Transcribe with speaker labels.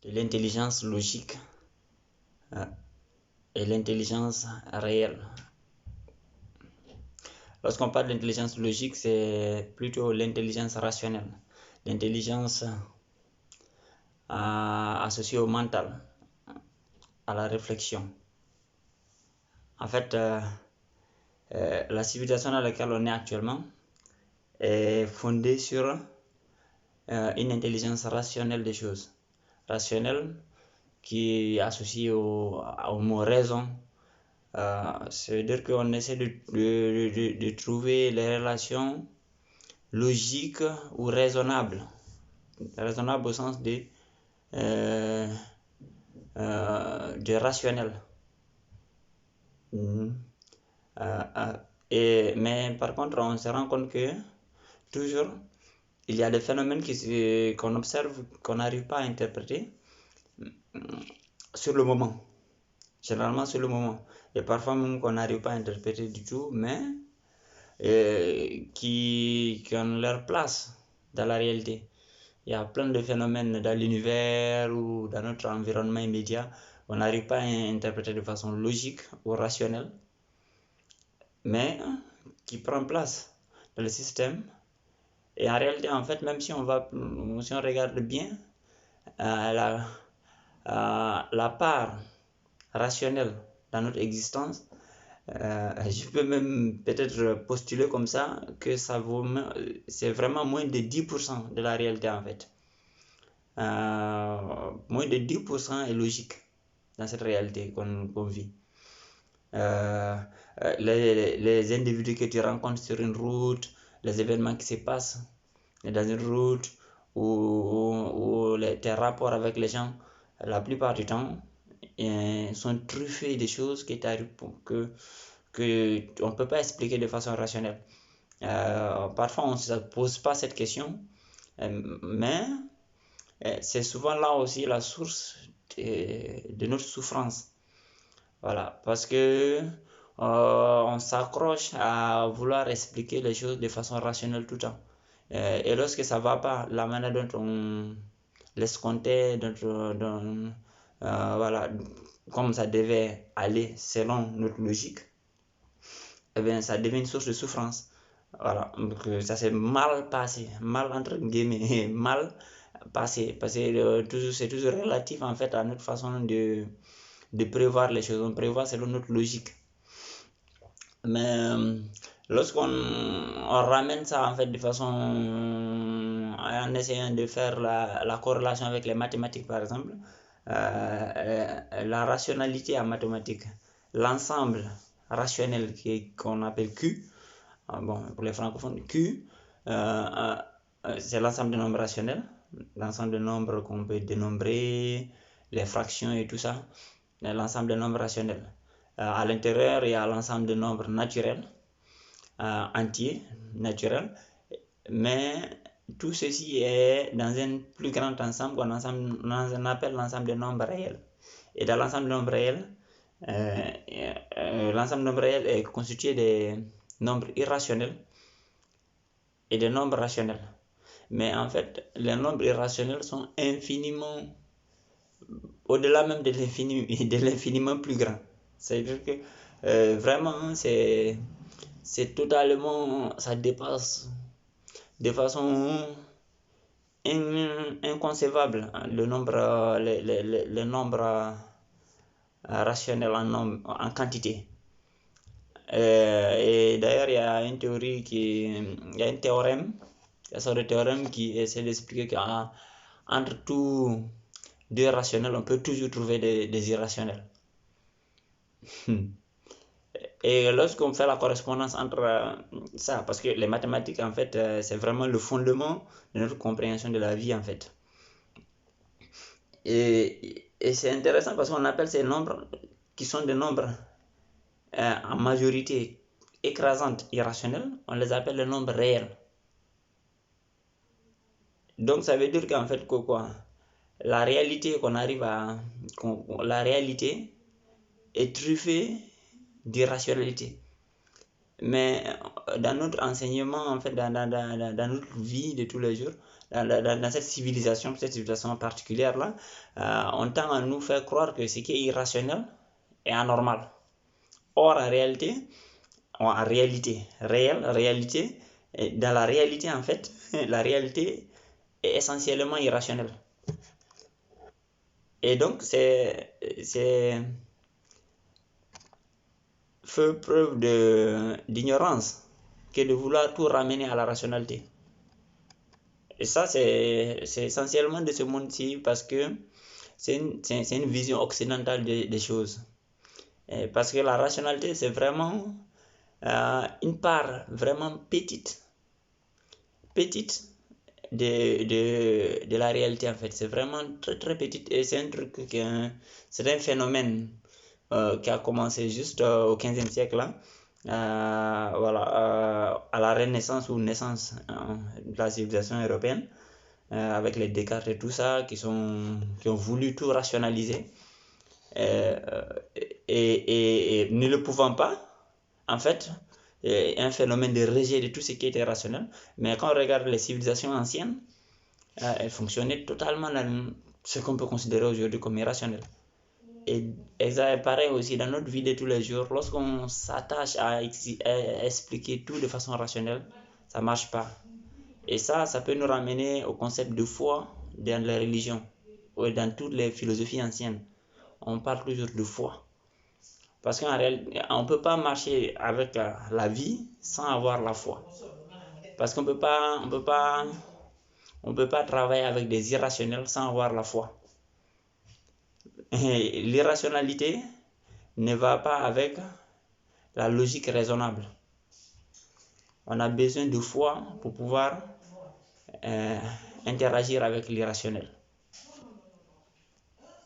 Speaker 1: de l'intelligence logique et l'intelligence réelle. Lorsqu'on parle d'intelligence logique, c'est plutôt l'intelligence rationnelle, l'intelligence associée au mental, à la réflexion. En fait, la civilisation dans laquelle on est actuellement est fondée sur une intelligence rationnelle des choses. Rationnelle qui est associée au mot raison. Ça veut dire qu'on essaie de trouver les relations logiques ou raisonnables. Raisonnable au sens de rationnel. Mais par contre, on se rend compte que toujours, il y a des phénomènes qu'on observe, qu'on n'arrive pas à interpréter sur le moment. Généralement sur le moment. Et parfois même qu'on n'arrive pas à interpréter du tout, mais qui ont leur place dans la réalité. Il y a plein de phénomènes dans l'univers ou dans notre environnement immédiat, on n'arrive pas à interpréter de façon logique ou rationnelle, mais qui prend place dans le système. Et en réalité, en fait, même si on regarde bien la part rationnelle dans notre existence, je peux même peut-être postuler comme ça que c'est vraiment moins de 10% de la réalité en fait. Moins de 10% est logique dans cette réalité qu'on vit. Les individus que tu rencontres sur une route, les événements qui se passent dans une route ou tes rapports avec les gens, la plupart du temps, sont truffés de choses qui t'arrivent que on ne peut pas expliquer de façon rationnelle. Parfois, on ne se pose pas cette question, mais c'est souvent là aussi la source de notre souffrance. Voilà, parce que on s'accroche à vouloir expliquer les choses de façon rationnelle tout le temps. Et lorsque ça ne va pas, la manière dont on laisse compter, voilà, comme ça devait aller selon notre logique, eh bien, ça devient une source de souffrance. Voilà, donc ça s'est mal passé, mal entre guillemets, mal passé, parce que c'est toujours relatif en fait à notre façon de prévoir les choses. On prévoit selon notre logique. Mais lorsqu'on ramène ça en fait de façon en essayant de faire la corrélation avec les mathématiques par exemple, la rationalité en mathématiques, l'ensemble rationnel qu'on appelle Q, bon, pour les francophones, Q, c'est l'ensemble des nombres rationnels, l'ensemble des nombres qu'on peut dénombrer, les fractions et tout ça, l'ensemble des nombres rationnels. À l'intérieur, il y a l'ensemble des nombres naturels, entiers, naturels, mais tout ceci est dans un plus grand ensemble qu'on appelle l'ensemble des nombres réels. Et dans l'ensemble des nombres réels, l'ensemble des nombres réels est constitué des nombres irrationnels et des nombres rationnels. Mais en fait, les nombres irrationnels sont infiniment, au-delà même de l'infiniment plus grand. C'est-à-dire que vraiment, c'est totalement, ça dépasse de façon inconcevable le nombre, les nombres rationnels en quantité. Et d'ailleurs, il y a une théorie il y a un théorème, il y a ce théorème qui essaie d'expliquer qu'entre tous deux rationnels, on peut toujours trouver des irrationnels. Et lorsqu'on fait la correspondance entre ça, parce que les mathématiques, en fait, c'est vraiment le fondement de notre compréhension de la vie, en fait. Et c'est intéressant parce qu'on appelle ces nombres, qui sont des nombres en majorité écrasante irrationnels, on les appelle les nombres réels. Donc ça veut dire qu'en fait, quoi, la réalité la réalité est truffée d'irrationalité. Mais dans notre enseignement, en fait, dans notre vie de tous les jours, dans cette civilisation particulière-là, on tend à nous faire croire que ce qui est irrationnel est anormal. Or, en réalité, dans la réalité, en fait, la réalité est essentiellement irrationnelle. Et donc, c'est fait preuve d'ignorance que de vouloir tout ramener à la rationalité. Et ça, c'est essentiellement de ce monde-ci parce que c'est une vision occidentale des choses. Et parce que la rationalité, c'est vraiment une part vraiment petite de la réalité en fait. C'est vraiment très très petite et c'est un truc, c'est un phénomène qui a commencé juste au 15e siècle, là. Voilà, à la renaissance ou naissance de la civilisation européenne, avec les Descartes et tout ça, qui ont voulu tout rationaliser. Et ne le pouvant pas, en fait, un phénomène de rejet de tout ce qui était rationnel. Mais quand on regarde les civilisations anciennes, elles fonctionnaient totalement dans ce qu'on peut considérer aujourd'hui comme irrationnel. Et ça est pareil aussi dans notre vie de tous les jours. Lorsqu'on s'attache à expliquer tout de façon rationnelle, ça ne marche pas. Et ça peut nous ramener au concept de foi dans les religions ou dans toutes les philosophies anciennes. On parle toujours de foi. Parce qu'en réalité, on ne peut pas marcher avec la vie sans avoir la foi. Parce qu'on ne peut pas travailler avec des irrationnels sans avoir la foi. Et l'irrationalité ne va pas avec la logique raisonnable. On a besoin de foi pour pouvoir interagir avec l'irrationnel.